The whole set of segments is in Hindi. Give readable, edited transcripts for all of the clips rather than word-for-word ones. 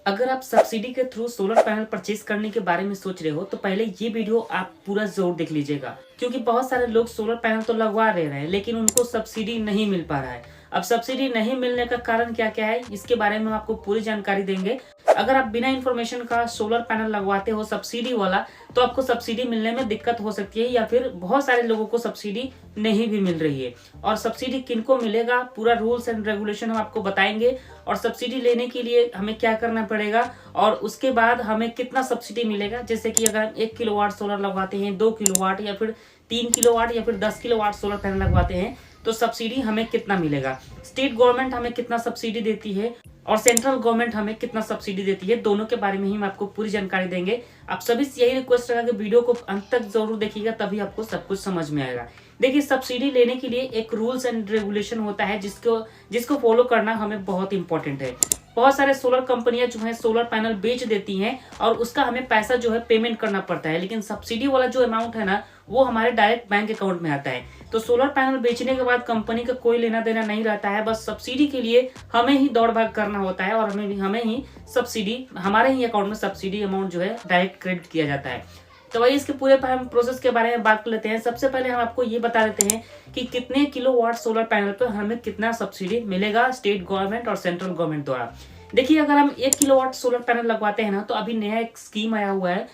अगर आप सब्सिडी के थ्रू सोलर पैनल परचेज करने के बारे में सोच रहे हो तो पहले ये वीडियो आप पूरा जरूर देख लीजिएगा, क्योंकि बहुत सारे लोग सोलर पैनल तो लगवा रहे हैं लेकिन उनको सब्सिडी नहीं मिल पा रहा है। अब सब्सिडी नहीं मिलने का कारण क्या क्या है, इसके बारे में हम आपको पूरी जानकारी देंगे। अगर आप बिना इन्फॉर्मेशन का सोलर पैनल लगवाते हो सब्सिडी वाला, तो आपको सब्सिडी मिलने में दिक्कत हो सकती है, या फिर बहुत सारे लोगों को सब्सिडी नहीं भी मिल रही है। और सब्सिडी किनको मिलेगा, पूरा रूल्स एंड रेगुलेशन हम आपको बताएंगे, और सब्सिडी लेने के लिए हमें क्या करना पड़ेगा और उसके बाद हमें कितना सब्सिडी मिलेगा। जैसे कि अगर हम 1 किलोवाट सोलर लगवाते हैं, 2 किलोवाट या फिर 3 किलोवाट या फिर 10 किलोवाट सोलर पैनल लगवाते हैं तो सब्सिडी हमें कितना मिलेगा, स्टेट गवर्नमेंट हमें कितना सब्सिडी देती है और सेंट्रल गवर्नमेंट हमें कितना सब्सिडी देती है, दोनों के बारे में ही हम आपको पूरी जानकारी देंगे। आप सभी से यही रिक्वेस्ट रहेगा कि वीडियो को अंत तक जरूर देखिएगा, तभी आपको सब कुछ समझ में आएगा। देखिए, सब्सिडी लेने के लिए एक रूल्स एंड रेगुलेशन होता है जिसको फॉलो करना हमें बहुत इंपॉर्टेंट है। बहुत सारे सोलर कंपनियां जो है सोलर पैनल बेच देती हैं और उसका हमें पैसा जो है पेमेंट करना पड़ता है, लेकिन सब्सिडी वाला जो अमाउंट है ना वो हमारे डायरेक्ट बैंक अकाउंट में आता है। तो सोलर पैनल बेचने के बाद कंपनी का कोई लेना देना नहीं रहता है, बस सब्सिडी के लिए हमें ही दौड़ भाग करना होता है और हमें ही सब्सिडी, हमारे ही अकाउंट में सब्सिडी अमाउंट जो है डायरेक्ट क्रेडिट किया जाता है। तो वही इसके पूरे हम प्रोसेस के बारे में बात कर लेते हैं। सबसे पहले हम आपको ये बता देते हैं कि कितने किलोवाट सोलर पैनल पर हमें कितना सब्सिडी मिलेगा स्टेट गवर्नमेंट और सेंट्रल गवर्नमेंट द्वारा। देखिए, अगर हम 1 किलोवाट सोलर पैनल लगवाते हैं ना, तो अभी नया एक स्कीम आया हुआ है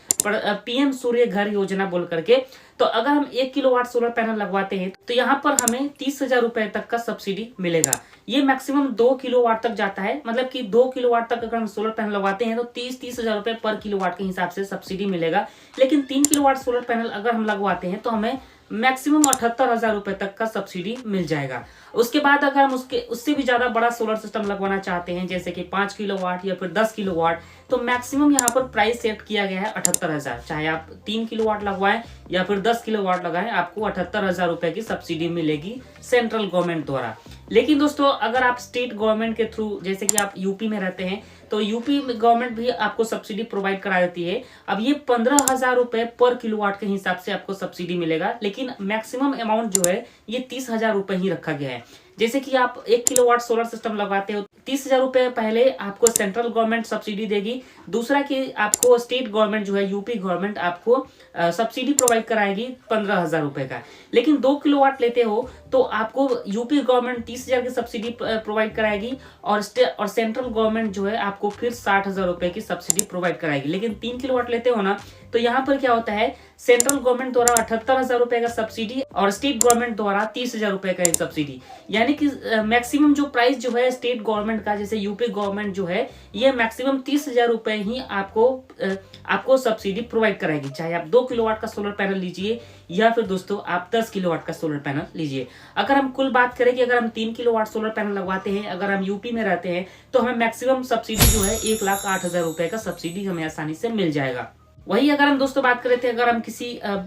पीएम सूर्य घर योजना बोल करके। तो अगर हम 1 किलोवाट सोलर पैनल लगवाते हैं तो यहाँ पर हमें 30,000 रुपए तक का सब्सिडी मिलेगा। ये मैक्सिमम 2 किलोवाट तक जाता है, मतलब कि 2 किलोवाट तक अगर हम सोलर पैनल लगवाते हैं तो 30,000 रुपए पर किलोवाट के हिसाब से सब्सिडी मिलेगा। लेकिन 3 किलोवाट सोलर पैनल अगर हम लगवाते हैं तो हमें मैक्सिमम 78,000 रुपए तक का सब्सिडी मिल जाएगा। उसके बाद अगर हम उससे भी ज्यादा बड़ा सोलर सिस्टम लगवाना चाहते हैं, जैसे कि 5 किलोवाट या फिर 10 किलोवाट, तो मैक्सिमम यहाँ पर प्राइस सेट किया गया है 78,000। चाहे आप 3 किलोवाट लगवाएं या फिर 10 किलोवाट लगाएं, आपको 78,000 रुपए की सब्सिडी मिलेगी सेंट्रल गवर्नमेंट द्वारा। लेकिन दोस्तों, अगर आप स्टेट गवर्नमेंट के थ्रू, जैसे कि आप यूपी में रहते हैं, तो यूपी गवर्नमेंट भी आपको सब्सिडी प्रोवाइड करा देती है। अब ये 15,000 रुपए पर किलोवाट के हिसाब से आपको सब्सिडी मिलेगा, लेकिन मैक्सिमम अमाउंट जो है ये 30,000 रुपए ही रखा गया है। जैसे कि आप 1 किलोवाट सोलर सिस्टम लगवाते हो, 30,000 रुपए पहले आपको सेंट्रल गवर्नमेंट सब्सिडी देगी। दूसरा कि आपको स्टेट गवर्नमेंट जो है यूपी गवर्नमेंट आपको सब्सिडी प्रोवाइड कराएगी 15,000 रुपए का। लेकिन 2 किलोवाट लेते हो तो आपको यूपी गवर्नमेंट 30,000 की सब्सिडी प्रोवाइड कराएगी और सेंट्रल गवर्नमेंट जो है आपको फिर 60,000 रुपए की सब्सिडी प्रोवाइड कराएगी। लेकिन 3 किलोवाट लेते हो ना, तो यहाँ पर क्या होता है, सेंट्रल गवर्नमेंट द्वारा 78,000 रुपए का सब्सिडी और स्टेट गवर्नमेंट द्वारा 30,000 रुपए का सब्सिडी। यानी कि मैक्सिमम जो प्राइस जो है स्टेट गवर्नमेंट का, जैसे यूपी गवर्नमेंट जो है ये मैक्सिमम 30,000 रुपए ही आपको सब्सिडी प्रोवाइड कराएगी, चाहे आप 2 किलोवाट का सोलर पैनल लीजिए या फिर दोस्तों आप 10 किलोवाट का सोलर पैनल लीजिए। अगर हम कुल बात करें कि अगर हम 3 किलोवाट सोलर पैनल लगवाते हैं, अगर हम यूपी में रहते हैं, तो हमें मैक्सिमम सब्सिडी जो है 1,08,000 रुपए का सब्सिडी हमें आसानी से मिल जाएगा। वही अगर हम दोस्तों बात करें थे, अगर हम किसी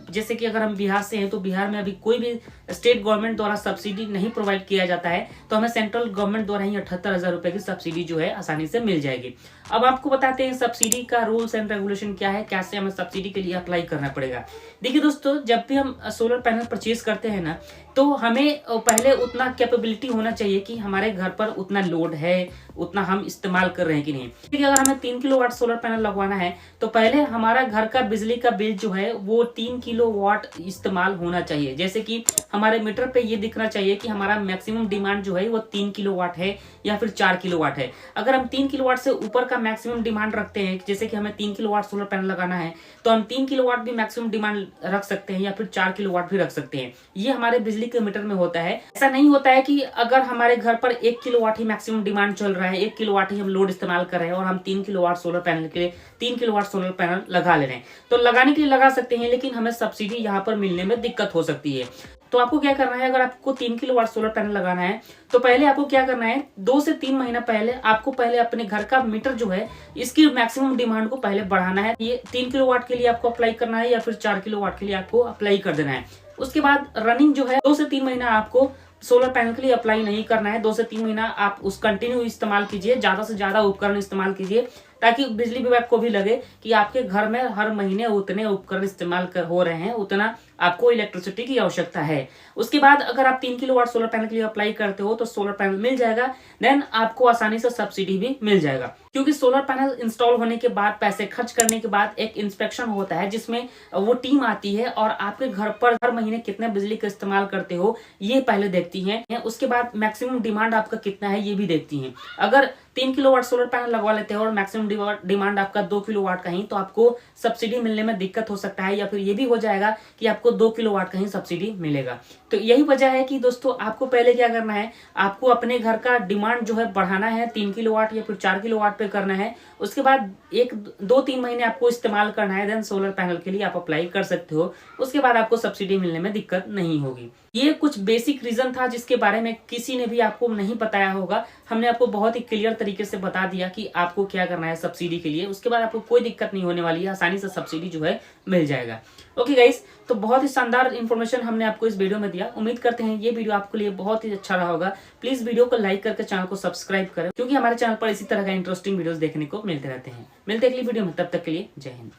जैसे कि अगर हम बिहार से हैं, तो बिहार में अभी कोई भी स्टेट गवर्नमेंट द्वारा सब्सिडी नहीं प्रोवाइड किया जाता है, तो हमें सेंट्रल गवर्नमेंट द्वारा ही 78,000 रुपए की सब्सिडी जो है आसानी से मिल जाएगी। अब आपको बताते हैं सब्सिडी का रूल्स एंड रेगुलेशन क्या है, कैसे हमें सब्सिडी के लिए अप्लाई करना पड़ेगा। देखिए दोस्तों, जब भी हम सोलर पैनल परचेज करते हैं ना, तो हमें पहले उतना कैपेबिलिटी होना चाहिए कि हमारे घर पर उतना लोड है, उतना हम इस्तेमाल कर रहे हैं कि नहीं। ठीक है, अगर हमें 3 किलोवाट सोलर पैनल लगवाना है तो पहले हमारा घर का बिजली का बिल जो है वो 3 किलोवाट इस्तेमाल होना चाहिए। जैसे कि हमारे मीटर पे ये दिखना चाहिए कि हमारा मैक्सिमम डिमांड जो है वो 3 किलोवाट है या फिर 4 किलोवाट है। अगर हम 3 किलोवाट से ऊपर का मैक्सिमम डिमांड रखते हैं, जैसे कि हमें 3 किलोवाट सोलर पैनल लगाना है, तो हम 3 किलोवाट भी मैक्सिमम डिमांड रख सकते हैं या फिर 4 किलोवाट भी रख सकते हैं। ये हमारे बिजली के मीटर में होता है। ऐसा नहीं होता है कि अगर हमारे घर पर 1 किलोवाट ही मैक्सिमम डिमांड चल रहा है, 1 किलोवाट ही हम लोड इस्तेमाल कर रहे हैं और हम 3 किलोवाट सोलर पैनल के लिए 3 किलोवाट सोलर पैनल लगा ले रहे हैं, तो लगाने के लिए लगा सकते हैं, लेकिन हमें सब्सिडी यहाँ पर मिलने में दिक्कत हो सकती है। तो आपको क्या करना है, अगर आपको 3 किलोवाट सोलर पैनल लगाना है तो पहले आपको क्या करना है, 2 से 3 महीना पहले आपको पहले अपने घर का मीटर जो है इसकी मैक्सिमम डिमांड को पहले बढ़ाना है। ये 3 किलोवाट के लिए आपको अप्लाई करना है या फिर 4 किलोवाट के लिए आपको अप्लाई कर देना है। उसके बाद रनिंग जो है 2 से 3 महीना आपको सोलर पैनल के लिए अप्लाई नहीं करना है। 2 से 3 महीना आप उस कंटिन्यू इस्तेमाल कीजिए, ज्यादा से ज्यादा उपकरण इस्तेमाल कीजिए, ताकि बिजली विभाग को भी लगे कि आपके घर में हर महीने उतने उपकरण इस्तेमाल हो रहे हैं, उतना आपको इलेक्ट्रिसिटी की आवश्यकता है। उसके बाद अगर आप 3 किलोवाट सोलर पैनल के लिए अप्लाई करते हो तो सोलर पैनल मिल जाएगा, देन आपको आसानी से सब्सिडी भी मिल जाएगा। क्योंकि सोलर पैनल इंस्टॉल होने के बाद, पैसे खर्च करने के बाद एक इंस्पेक्शन होता है जिसमें वो टीम आती है और आपके घर पर हर महीने कितने बिजली का इस्तेमाल करते हो ये पहले देखती हैं। उसके बाद मैक्सिमम डिमांड आपका कितना है ये भी देखती हैं। अगर 3 किलोवाट सोलर पैनल लगवा लेते हो और मैक्सिमम डिमांड आपका 2 किलोवाट का ही, तो आपको सब्सिडी मिलने में दिक्कत हो सकता है, या फिर ये भी हो जाएगा कि आपको 2 किलोवाट का ही सब्सिडी मिलेगा। तो यही वजह है कि दोस्तों आपको पहले क्या करना है, आपको अपने घर का डिमांड जो है बढ़ाना है, 3 किलोवाट या फिर 4 किलोवाट पे करना है। उसके बाद 1-2-3 महीने आपको इस्तेमाल करना है, देन सोलर पैनल के लिए आप अप्लाई कर सकते हो। उसके बाद आपको सब्सिडी मिलने में दिक्कत नहीं होगी। ये कुछ बेसिक रीजन था जिसके बारे में किसी ने भी आपको नहीं बताया होगा। हमने आपको बहुत ही क्लियर तरीके से बता दिया कि आपको क्या करना है सब्सिडी के लिए। उसके बाद आपको कोई दिक्कत नहीं होने वाली है, आसानी से सब्सिडी जो है मिल जाएगा। ओके गाइस, तो बहुत ही शानदार इन्फॉर्मेशन हमने आपको इस वीडियो में दिया। उम्मीद करते हैं ये वीडियो आपके लिए बहुत ही अच्छा रहा होगा। प्लीज वीडियो को लाइक करके चैनल को सब्सक्राइब करें, क्योंकि हमारे चैनल पर इसी तरह का इंटरेस्टिंग वीडियोस देखने को मिलते रहते हैं। मिलते हैं अगली वीडियो में, तब तक के लिए जय हिंद।